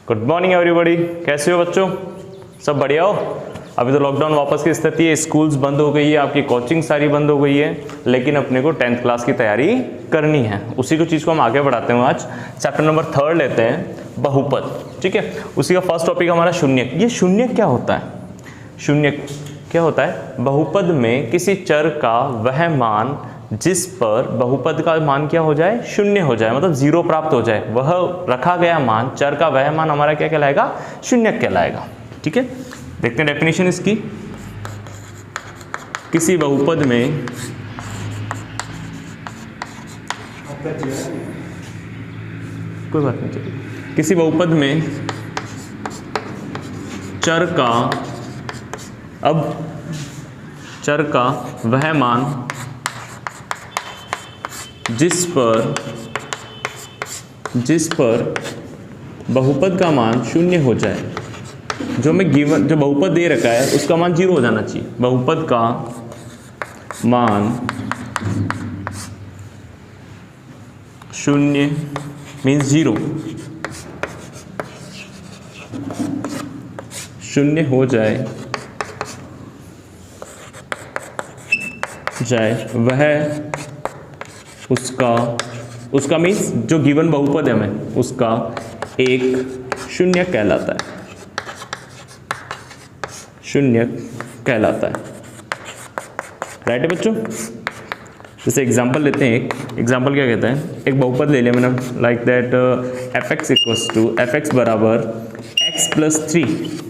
Good morning everybody, कैसे हो बच्चों? सब बढ़िया हो? अभी तो लॉकडाउन वापस की स्थिति है, स्कूल्स बंद हो गई है, आपकी कोचिंग सारी बंद हो गई है, लेकिन अपने को 10th क्लास की तैयारी करनी है। उसी को चीज़ को हम आगे बढ़ाते हैं। आज चैप्टर नंबर 3 लेते हैं, बहुपद। ठीक है, उसी का फर्स्ट टॉपिक हमारा शून्यक। ये शून्यक क्या होता है? शून्यक क्या होता है? बहुपद में किसी चर का वह मान जिस पर बहुपद का मान क्या हो जाए? शून्य हो जाए, मतलब जीरो प्राप्त हो जाए, वह रखा गया मान, चर का वह मान हमारा क्या कहलाएगा? शून्यक कहलाएगा। ठीक है, देखते हैं डेफिनेशन इसकी। किसी बहुपद में कोई बात नहीं, चलिए। किसी बहुपद में चर का वह मान जिस पर बहुपद का मान शून्य हो जाए, जो बहुपद दे रखा है उसका मान 0 हो जाना चाहिए। बहुपद का मान शून्य मीन्स 0, शून्य हो जाए वह उसका मीन्स जो गिवन बहुपद है हमें, उसका एक शून्यक कहलाता है। शून्यक कहलाता है। राइट है बच्चों? जैसे एग्जांपल लेते हैं। एक एग्जांपल क्या कहता है? एक बहुपद ले लिया मैंने, like that fx equals to fx बराबर x प्लस 3।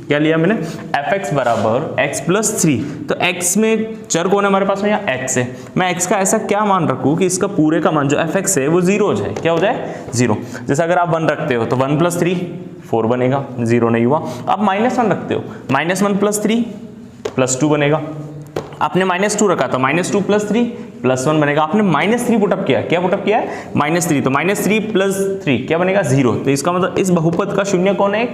क्या लिया मैंने? fx बराबर x प्लस 3। तो x में चर कौन है हमारे पास में? यहाँ x है। मैं x का ऐसा क्या मान रखूँ कि इसका पूरे का मान जो fx है वो 0 हो जाए। क्या हो जाए? 0। जैसे अगर आप 1 रखते हो तो 1 प्लस 3 4 बनेगा, 0 नहीं हुआ। आप -1 रखते हो, -1 प्लस 3 प्लस 2 बनेगा। आपने -2 रखा था, -2 प्लस 3 प्लस 1 बनेगा। आपने -3 पुटअप किया, क्या पुटअप किया है? -3, तो -3 प्लस 3 क्या बनेगा? 0। तो इसका मतलब इस बहुपद का शून्य कौन है?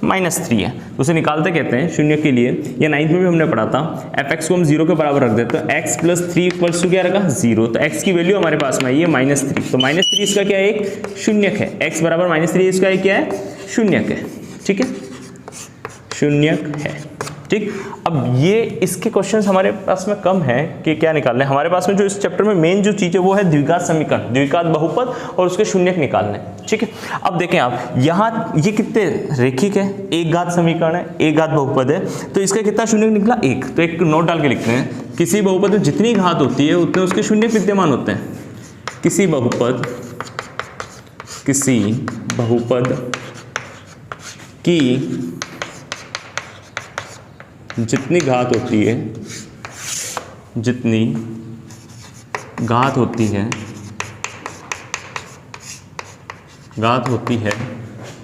-3 है। तो उसे निकालते कहते हैं शून्य के लिए। ये 9th में भी हमने पढ़ा था। fx को हम 0 के बराबर रख देते हैं, तो x प्लस 3 इक्वल्स टू क्या रखा? 0। तो x की वैल्यू हमारे पास में आई है -3। तो -3 इसका क्या है? एक शून्यक है। x बराबर -3 इसका एक क्या है? शून्यक है। ठीक है, शून्यक है। ठीक, अब ये इसके क्वेश्चंस हमारे पास में कम है कि क्या निकालने। हमारे पास में जो इस चैप्टर में मेन जो चीज़ है वो है द्विघात समीकरण, द्विघात बहुपद और उसके शून्यक निकालने। ठीक है, अब देखें आप यहाँ ये कितने रेखिक है? एक घात समीकरण है, एक घात बहुपद है, तो इसका कितना शून्यक निकला? 1। तो एक नोट डाल के लिखते हैं, किसी बहुपद में जितनी घात होती है उतने उसके शून्यक विद्यमान होते हैं। किसी बहुपद की जितनी घात होती है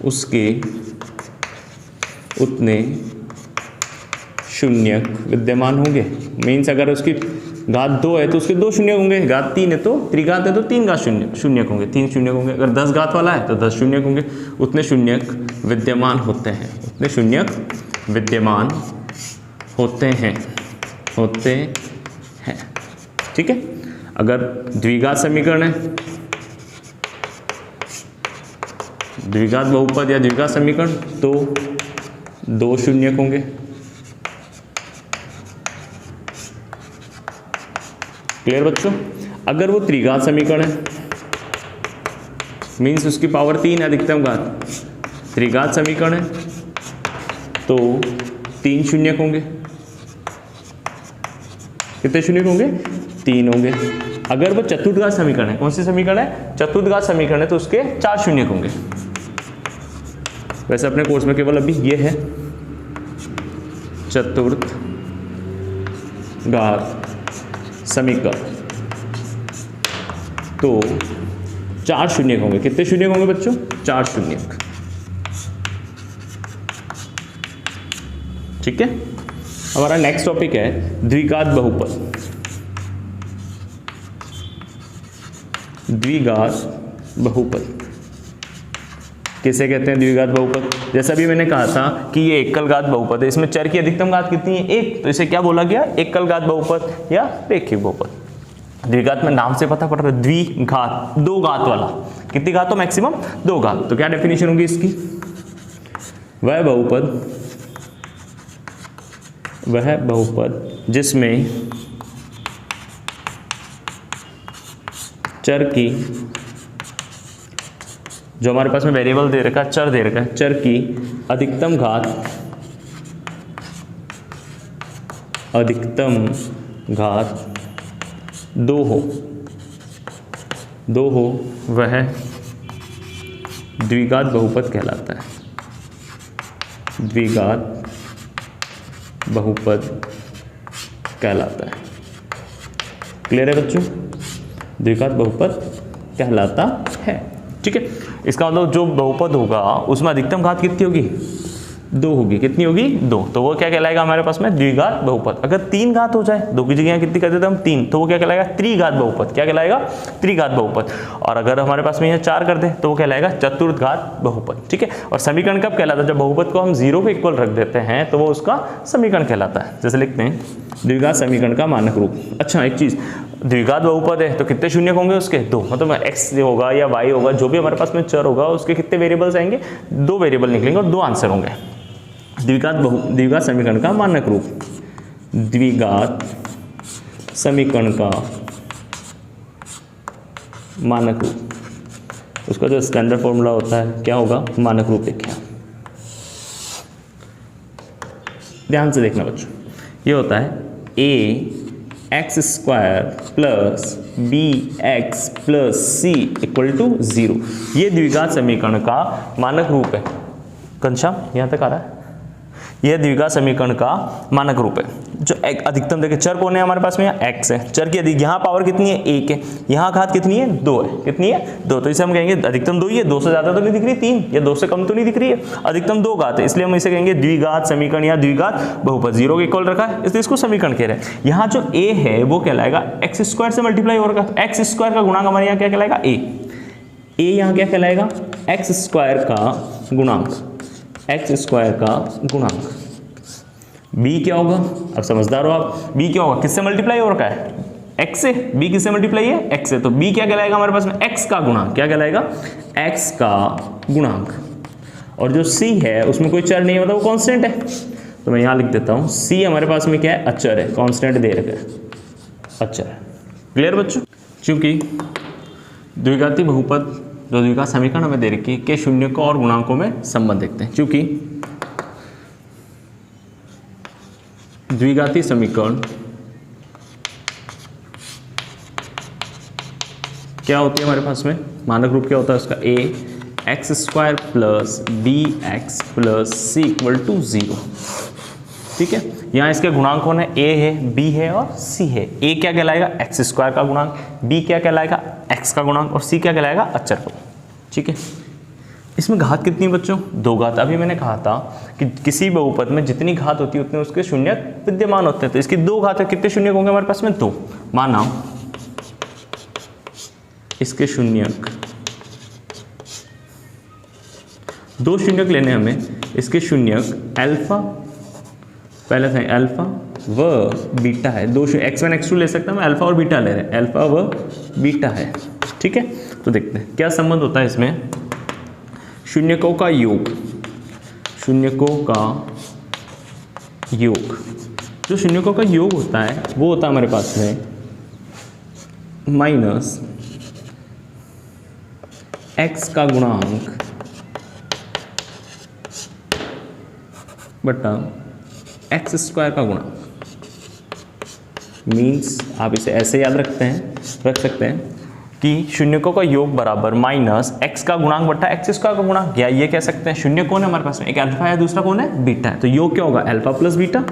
उसके उतने शून्यक विद्यमान होंगे। मीन्स अगर उसकी घात 2 है तो उसके 2 शून्यक होंगे, घात 3 है तो त्रिघात है तो 3 घात शून्यक होंगे, 3 शून्यक होंगे। अगर 10 घात वाला है तो 10 शून्यक होंगे। उतने शून्यक विद्यमान होते हैं, उतने शून्यक विद्यमान होते हैं। ठीक है, अगर द्विघात समीकरण है, द्विघात बहुपद या द्विघात समीकरण, तो 2 शून्यक होंगे। क्लियर बच्चों? अगर वो त्रिघात समीकरण है, मीन्स उसकी पावर 3 है, अधिकतम घात, त्रिघात समीकरण है तो 3 शून्यक होंगे। कितने शून्यक होंगे? 3 होंगे। अगर वो चतुर्थघात समीकरण है, कौन सी समीकरण है? चतुर्थघात समीकरण है, तो उसके 4 शून्यक होंगे। वैसे अपने कोर्स में केवल अभी ये है चतुर्थघात समीकरण, तो 4 शून्यक होंगे। कितने शून्यक होंगे बच्चों? 4 शून्यक। ठीक है, हमारा नेक्स्ट टॉपिक है द्विघात बहुपद। द्विघात बहुपद किसे कहते हैं? द्विघात बहुपद। जैसा भी मैंने कहा था कि ये एकल घात बहुपद है, इसमें चर की अधिकतम घात कितनी है? 1। तो इसे क्या बोला गया? एकल घात बहुपद या रेखिक बहुपद। द्विघात में नाम से पता पड़ रहा है, द्विघात 2 घात वाला। कितनी घात हो? मैक्सिमम 2 घात। तो क्या डेफिनेशन होगी इसकी? वह बहुपद जिसमें चर की, जो हमारे पास में वेरिएबल दे रखा है, चर दे रखा है, चर की अधिकतम घात 2 हो वह द्विघात बहुपद कहलाता है। द्विघात बहुपद कहलाता है। क्लियर है बच्चों? द्विघात बहुपद कहलाता है। ठीक है, इसका मतलब जो बहुपद होगा उसमें अधिकतम घात कितनी होगी? 2 होगी। कितनी होगी? 2। तो वो क्या कहलाएगा हमारे पास में? द्विघात बहुपद। अगर 3 घात हो जाए, 2 की जगह कितनी कर देते हम? 3, तो वो क्या कहलाएगा? त्रिघात बहुपद। क्या कहलाएगा? त्रिघात बहुपद। और अगर हमारे पास में यहाँ 4 कर दे तो वो कहलाएगा चतुर्घात बहुपद। ठीक है, और समीकरण कब कहलाता है? जब बहुपद को हम 0 के इक्वल रख देते हैं तो वो उसका समीकरण कहलाता है। जैसे लिखते हैं द्विघात समीकरण का मानक रूप। अच्छा, एक चीज, द्विघात बहुपद है तो कितने शून्य होंगे उसके? 2। मतलब x होगा या y होगा, जो भी हमारे पास में चर होगा उसके कितने वेरिएबल्स आएंगे? 2 वेरिएबल निकलेंगे और 2 आंसर होंगे। द्विघात समीकरण का मानक रूप। द्विघात समीकरण का मानक रूप, उसका जो स्टैंडर्ड फॉर्मूला होता है क्या होगा? मानक रूप लिखें। ध्यान से देखना बच्चों, ये होता है ax² plus bx plus c equal to 0। ये द्विघात समीकरण का मानक रूप है। घनश्याम यहाँ तक आ रहा है? यह द्विघात समीकरण का मानक रूप है। जो अधिकतम देखिए, चर कौन है हमारे पास में? x है। चर की यहाँ पावर कितनी है? 1 है। यहाँ घात कितनी है? 2 है। कितनी है? 2। तो इसे हम कहेंगे अधिकतम 2 ही है। 2 से ज्यादा तो नहीं दिख रही, 3 या 2 से कम तो नहीं दिख रही है। अधिकतम 2 घात है, इसलिए हम इसे कहेंगे द्विघात समीकरण या द्विघात बहुपद। 0 के इक्वल रखा है इसलिए इसको समीकरण कह रहे हैं। यहाँ जो a है वो कहलाएगा x² से मल्टीप्लाई होगा, तो x² का गुणांक हमारे यहाँ क्या कहलाएगा? a यहाँ क्या कहलाएगा? x² का गुणांक, x² का गुणांक। b क्या होगा? अब समझदार हो आप। b क्या होगा? किससे मल्टीप्लाई हो रखा है? x से। b किससे मल्टीप्लाई है? x से। तो b क्या कहलाएगा हमारे पास में? x का गुणांक। क्या कहलाएगा? x का गुणांक। और जो c है उसमें कोई चर नहीं है, मतलब वो कांस्टेंट है। तो मैं यहाँ लिख देता हूँ c हमारे पास में क्या है? अचर है, कांस्टेंट दे रखा है, अचर है। क्लियर बच्चों? चूंकि द्विघाती बहुपद, जो द्विघात समीकरण हमें दे रखी है, के शून्यकों और गुणांकों में संबंध देखते हैं। चूंकि द्विघाती समीकरण क्या होती है हमारे पास में? मानक रूप क्या होता है उसका? ax² plus bx plus c equal to 0। ठीक है, यहाँ इसके गुणांक कौन है? a है, b है और c है। a क्या कहलाएगा? x² का गुणांक, b क्या कहलाएगा? x का गुणांक, और c क्या कहलाएगा? अचर का। ठीक है, इसमें घात कितनी बच्चों? 2 घात। अभी मैंने कहा था कि किसी बहुपद में जितनी घात होती है उतने उसके शून्यक विद्यमान होते हैं। तो इसकी 2 घात है, कितने शून्यक होंगे हमारे पास में? 2। माना इसके शून्यक, 2 शून्यक लेने हमें। इसके शून्यक अल्फा, पहले था अल्फा व बीटा है। 2 x1 x2 ले सकते हैं, हम अल्फा और बीटा ले रहे हैं, अल्फा व बीटा है। ठीक है, तो देखते हैं क्या संबंध होता है इसमें। शून्यकों का योग, शून्यकों का योग, जो शून्यकों का योग होता है वो होता है हमारे पास में माइनस x का गुणांक बटा x² का गुणांक। मीन्स आप इसे ऐसे याद रख सकते हैं कि शून्यकों का योग बराबर माइनस x का गुणांक बटा x² का गुणांक। या ये कह सकते हैं शून्य कौन है हमारे पास में? एक अल्फा है, दूसरा कौन है? बीटा है। तो योग क्या होगा? Alpha plus beta,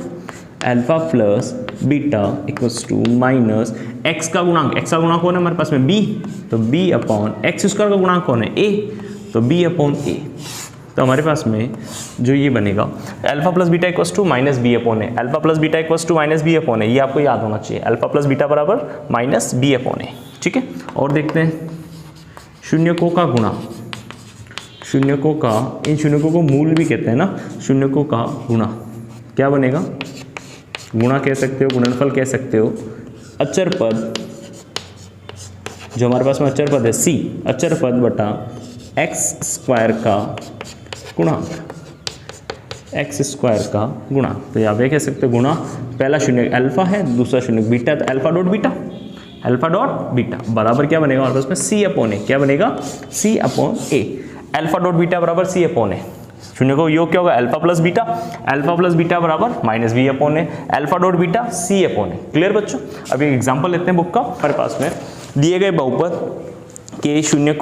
alpha plus beta equals to minus x का गुणांक। x का गुणांक कौन है हमारे पास में? b। तो b अपॉन x² का गुणांक कौन है? a। तो b अपॉन a। तो हमारे पास में जो ये बनेगा alpha plus beta equals to minus b upon a. Alpha plus beta equals to minus b upon a, ये आपको याद होना चाहिए। अल्फा प्लस बीटा बराबर माइनस बी अपॉन ए। ठीक है, और देखते हैं शून्यकों का गुणा। शून्यकों का, इन शून्यकों को मूल भी कहते हैं ना। शून्यकों का गुणा क्या बनेगा? गुणा कह सकते हो, गुणनफल कह सकते हो। अचर पद, जो हमारे पास में अचर पद है c, अचर पद बटा x² का गुणांक। एक्स स्क्वायर का गुणा, तो यहाँ पे कह सकते गुणा, पहला शून्य अल्फा है, दूसरा शून्य बीटा, तो alpha dot beta, alpha dot beta बराबर क्या बनेगा हमारे पास में सी अपॉन ए, क्या बनेगा सी upon a, alpha dot beta बराबर सी अपॉन ए, शून्य को योग क्या होगा अल्फा प्लस बीटा बराबर minus b upon a, alpha dot beta C upon A. Clear बच्चों। अब एक एग्जांपल लेते हैं बुक का, हमारे पास में दिए गए बहुपद के शून्य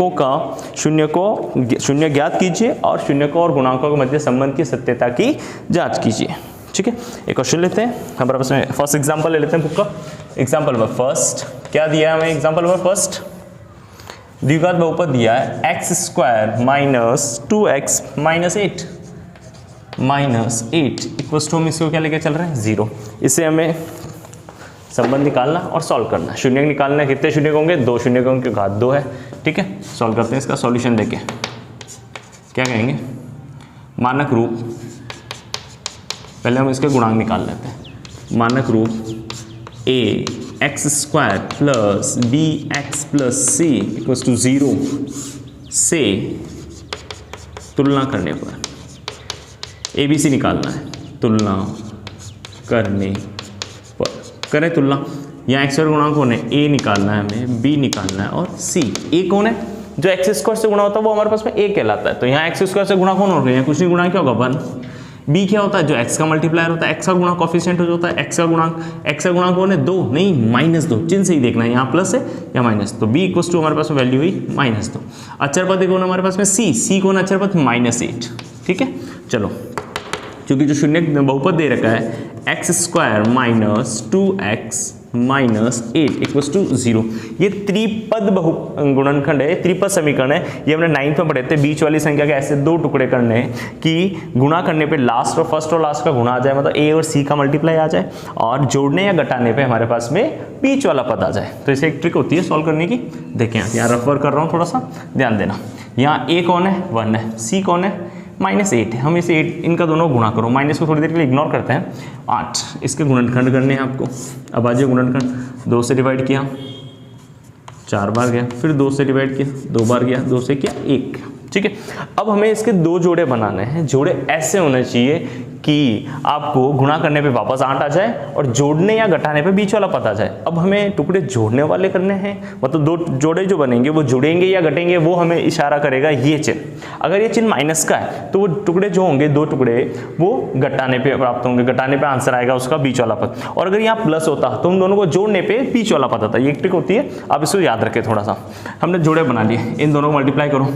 ज्ञात कीजिए और शून्य को और गुणांकों के मध्य संबंध की सत्यता की जांच कीजिए। ठीक है, एक क्वेश्चन लेते हैं हमारे पास में, फर्स्ट एग्जांपल ले लेते हैं बुक का। एग्जांपल नंबर फर्स्ट क्या दिया है हमें, एग्जांपल नंबर फर्स्ट द्विघात बहुपद दिया है x square minus 2x minus 8 equals to, हम इसको क्या लेके चल रहे हैं 0। इसे हमें संबंध निकालना और सॉल्व करना। शून्य निकालना है, कितने शून्य होंगे 2 शून्य होंगे, घात 2 है। ठीक है, सॉल्व करते हैं इसका सॉल्यूशन लेके, क्या कहेंगे मानक रूप, पहले हम इसके गुणांक निकाल लेते हैं। मानक रूप a x square plus b x plus c equals to 0 से तुलना करने पर ABC निकालना है, तुलना करने पर करें तुलना, यहाँ एक्स और गुणांक कौन है A निकालना है हमें, B निकालना है और C। A कौन है, जो एक्स स्क्वायर से गुणा होता है वो हमारे पास में A कहलाता है, तो यहाँ एक्स स्क्वायर से गुणा कौन हो गया, कुछ नहीं गुणा क्या होगा 1। B क्या होता है, जो x का मल्टीप्लायर होता है, x का गुणा कोफिशिएंट हो जाता है, x का गुणांक कौन है 2, नहीं -2, चिन्ह से ही देखना है यहाँ प्लस है या माइनस, तो B इक्वल्स टू हमारे पास में वैल्यू हुई -2। अचर पद कौन हमारे पास में C कौन अचर पद -8। ठीक है, चलो क्योंकि जो शून्य बहुपद दे रखा है x square minus 2x minus 8 equals to 0, ये त्रिपद गुणनखंड है, त्रिपद समीकरण है। ये हमने 9th में पढ़े थे, बीच वाली संख्या के ऐसे 2 टुकड़े करने हैं कि गुणा करने पे लास्ट और फर्स्ट और लास्ट का गुणा आ जाए, मतलब A और C का मल्टीप्लाई आ जाए, और जोड़ने या घटाने पे हमारे पास में बीच वाला पद आ जाए। तो इसे एक ट्रिक होती है सॉल्व करने की। देखें यहाँ रेफर कर रहा हूँ, थोड़ा सा ध्यान देना। यहाँ A कौन है 1 है, C कौन है -8 है, हम इसे 8 इनका दोनों गुणा करो, माइनस को थोड़ी देर के लिए इग्नोर करते हैं। 8 इसके गुणनखंड करने हैं आपको। अब आज गुणनखंड 2 से डिवाइड किया 4 बार गया, फिर 2 से डिवाइड किया 2 बार गया, 2 से किया 1। ठीक है, अब हमें इसके 2 जोड़े बनाने हैं। जोड़े ऐसे होने चाहिए कि आपको गुणा करने पे वापस 8 आ जाए और जोड़ने या घटाने पे बीच वाला पता जाए। अब हमें टुकड़े जोड़ने वाले करने हैं, मतलब 2 जोड़े जो बनेंगे वो जुड़ेंगे या घटेंगे वो हमें इशारा करेगा ये चिन्ह। अगर ये चिन्ह माइनस का है तो वो टुकड़े जो होंगे 2 टुकड़े वो घटाने पे प्राप्त होंगे, घटाने पे आंसर आएगा उसका बीच वाला पद। और अगर यहाँ प्लस होता तो उन दोनों को जोड़ने पे बीच वाला पद आता। ये एक ट्रिक होती है, आप इसको याद रखें थोड़ा सा। हमने जोड़े बना लिए, इन दोनों को मल्टीप्लाई करो,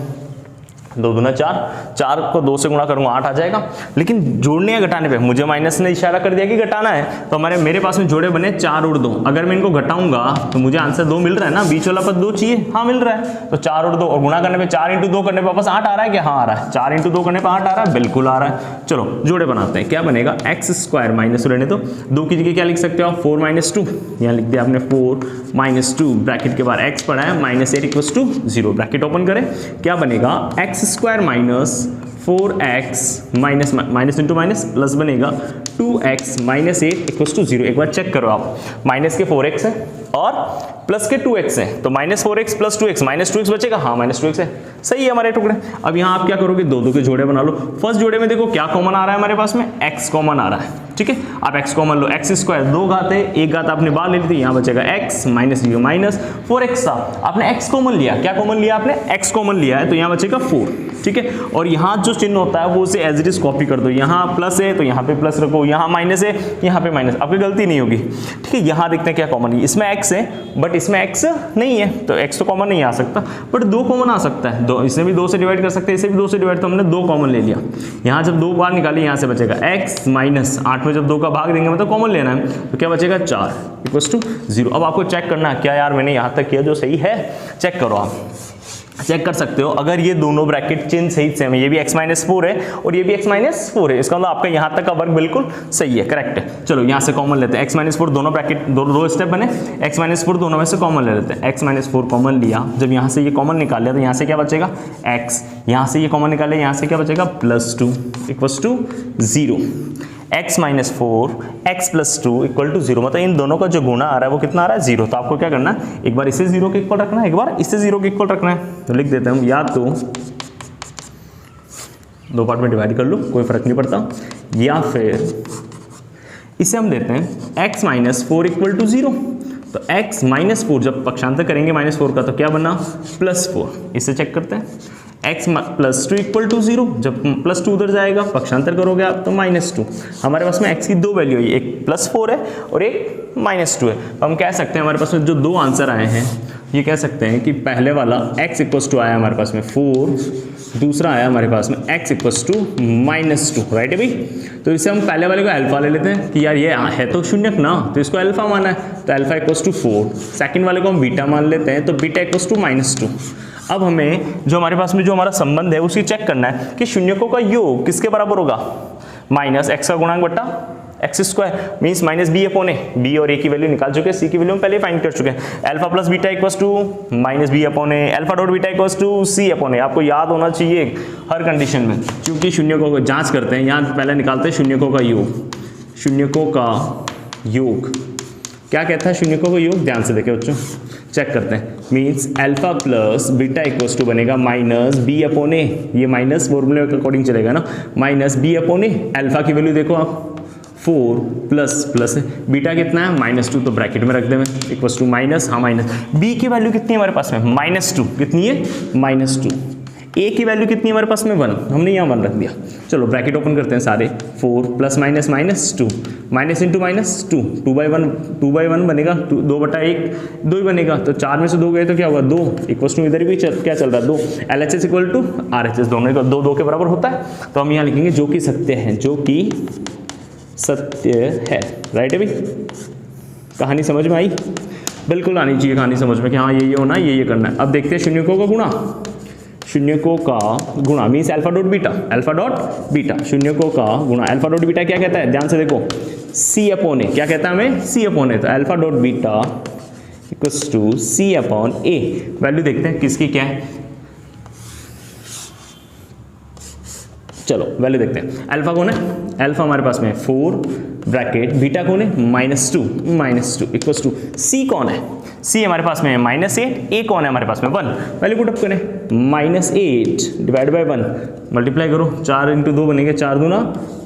2 दूना 4, 4 को 2 से गुणा करूंगा 8 आ जाएगा। लेकिन जोड़ने या घटाने पे मुझे माइनस ने इशारा कर दिया कि घटाना है, तो मेरे पास में जोड़े बने 4 और 2। अगर मैं इनको घटाऊंगा तो मुझे आंसर 2 मिल रहा है ना, बीच वाला पद 2 चाहिए, हाँ मिल रहा है। तो 4 और 2 और गुणा करने पे 4 × 2 करने पे वापस 8 आ रहा है कि हाँ आ रहा है, 4 × 2 करने पे 8 आ रहा है, बिल्कुल आ रहा है। चलो जोड़े बनाते हैं, क्या बनेगा एक्स स्क्वायर माइनस रहने दो, 2 की जगह क्या लिख सकते हो आप 4 - 2, यहाँ लिख दिया आपने 4 - 2, ब्रैकेट के बाद x पड़ा है -8 इक्वल्स टू 0, ब्रैकेट ओपन करें, क्या बनेगा x square minus 4x minus into minus plus बनेगा 2x माइनस 8 इक्वल्स टू 0। एक बार चेक करो आप, माइनस के 4x है और प्लस के 2x है, तो -4x + 2x -2x बचेगा, हाँ -2x है, सही है हमारे टुकड़े। अब यहाँ आप क्या करोगे, 2 के जोड़े बना लो। फर्स्ट जोड़े में देखो क्या कॉमन आ रहा है हमारे पास में, x कॉमन आ रहा है। ठीक है, आप x कॉमन लो, x स्क्वायर 2 घात है, 1 घात आपने बाहर ले ली थी, यहाँ बचेगा x -0 माइनस 4x था, आपने x कॉमन लिया, क्या कॉमन लिया आपने x कॉमन लिया है, तो यहाँ बचेगा 4। ठीक है, और यहाँ जो चिन्ह होता है वो उसे एज इट इज कॉपी कर दो, यहाँ प्लस है तो यहाँ पे प्लस रखो, यहाँ माइनस है यहाँ पे माइनस, आपकी गलती नहीं होगी। ठीक है, यहाँ देखते हैं क्या कॉमन है, इसमें x है बट इसमें x नहीं है, तो x तो कॉमन नहीं आ सकता, बट 2 कॉमन आ सकता है, 2 इसमें भी 2 से डिवाइड कर सकते हैं, इसे भी 2 से डिवाइड, तो हमने 2 कॉमन ले लिया। यहाँ जब 2 बार निकाली यहाँ से बचेगा x माइनस 8 में जब 2 का भाग देंगे मतलब कॉमन लेना है, तो क्या बचेगा 4 इक्वल्स टू 0। अब आपको चेक करना है क्या यार मैंने यहाँ तक किया जो सही है, चेक करो आप, चेक कर सकते हो। अगर ये दोनों ब्रैकेट चिन्ह सही सेम है, ये भी x - 4 है और ये भी x - 4 है, इसका मतलब आपका यहाँ तक का वर्ग बिल्कुल सही है, करेक्ट है। चलो यहाँ से कॉमन लेते हैं, x - 4 दोनों ब्रैकेट दो स्टेप बने, x - 4 दोनों में से कॉमन ले लेते हैं, x - 4 कॉमन लिया, जब यहाँ से ये कॉमन निकाल लिया तो यहाँ से क्या बचेगा x, यहाँ से ये कॉमन निकाल लिया, यहाँ से क्या बचेगा +2 equals to 0, x - 4 x + 2 equal to 0, मतलब इन दोनों का जो गुणा आ रहा है वो कितना आ रहा है 0। तो आपको क्या करना है, एक बार इसे 0 के इक्वल रखना है, एक बार इसे 0 के इक्वल रखना है। तो लिख देते हैं हम, या तो 2 पार्ट में डिवाइड कर लो, कोई फर्क नहीं पड़ता। या फिर इसे हम देते हैं x माइनस 4 इक्वल टू 0। तो x माइनस 4 जब पक्षांतर करेंगे -4 का तो क्या बना +4। इसे चेक करते हैं, x प्लस 2 इक्वल टू 0, जब +2 उधर जाएगा पक्षांतर करोगे आप तो -2। हमारे पास में x की 2 वैल्यू है, एक +4 है और एक -2 है। तो हम कह सकते हैं हमारे पास में जो 2 आंसर आए हैं, ये कह सकते हैं कि पहले वाला x इक्वल्स टू आया हमारे पास में 4, दूसरा आया हमारे पास में x इक्वल्स टू -2, राइट है भाई। तो इसे हम पहले वाले को अल्फा ले लेते हैं कि यार ये है तो शून्यक ना, तो इसको अल्फा माना है, तो अल्फा इक्वल्स टू 4। सेकंड वाले को हम बीटा मान लेते हैं, तो बीटा इक्वल्स टू -2। अब हमें जो हमारे पास में जो हमारा संबंध है उसकी चेक करना है कि शून्यकों का योग किसके बराबर होगा, -x का गुणांक बट्टा x square means -b upon a। b और a की वैल्यू निकाल चुके हैं, c की वैल्यू हम पहले फाइंड कर चुके हैं। Alpha plus beta equals to -b upon a, alpha dot beta equals to c upon a। आपको याद होना चाहिए हर कंडीशन में, क्योंकि शून्यकों को जांच करते हैं, यहाँ पहले निकालते हैं शून्यकों का योग। शून्यकों का योग क्या कहता है, शून्यकों का योग ध्यान से देखें बच्चों, चेक करते हैं। Means alpha plus beta equals to बनेगा -b अपॉन a, ये माइनस फॉर्मूले के अकॉर्डिंग चलेगा ना, -b अपॉन a। अल्फा की वैल्यू देखो आप 4 प्लस बीटा कितना है -2, तो ब्रैकेट में रख दें इक्वल्स टू माइनस, हाँ माइनस। b की वैल्यू कितनी है हमारे पास में -2, कितनी है -2। a की वैल्यू कितनी है हमारे पास में 1, हमने यहाँ 1 रख दिया। चलो ब्रैकेट ओपन करते हैं सारे, 4 प्लस माइनस -2, माइनस इंटू -2, 2/1 बनेगा, 2/1 2 ही बनेगा, तो 4 में से 2 गए तो क्या होगा 2, इक्वल्स टू इधर भी क्या चल रहा है 2, LHS इक्वल टू RHS, दोनों का 2 के बराबर होता है। तो हम यहाँ लिखेंगे जो कि सत्य है, जो कि सत्य है, राइट है भाई। कहानी समझ में आई, बिल्कुल आनी चाहिए कहानी समझ में कि हाँ ये होना है, ये करना है। अब देखते हैं शून्यकों का गुणा। शून्यकों का गुणा मीन्स अल्फा डॉट बीटा, शून्यकों का गुणा। अल्फा डॉट बीटा क्या कहता है, ध्यान से देखो, c अपॉन a, क्या कहता है हमें, c अपॉन a। तो alpha dot beta equals to c upon a। Value देखते हैं किसकी क्या है, चलो वैल्यू देखते हैं। अल्फा कौन है, अल्फा हमारे पास में 4 ब्रैकेट, बीटा कौन है -2 इक्वल्स टू c कौन है, c हमारे पास में -8, a कौन है हमारे पास में 1। वैल्यू पुट अप करें, -8 डिवाइड बाय 1, मल्टीप्लाई करो, 4 इंटू 2 बनेगा, 4 दूना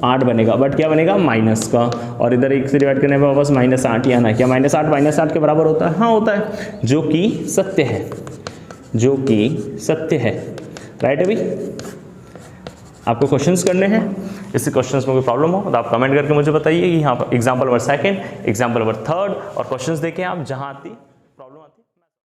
8 बनेगा, बट क्या बनेगा माइनस का, और इधर 1 से डिवाइड करने पर वापस -8 ही आना है। क्या -8 के बराबर होता है, हाँ होता है, जो कि सत्य है, जो कि सत्य है, राइट है भाई। आपको क्वेश्चंस करने हैं, इससे क्वेश्चंस में कोई प्रॉब्लम हो तो आप कमेंट करके मुझे बताइए कि यहाँ पर एग्जाम्पल नंबर 2, एग्जाम्पल नंबर 3 और क्वेश्चंस देखें आप जहाँ आती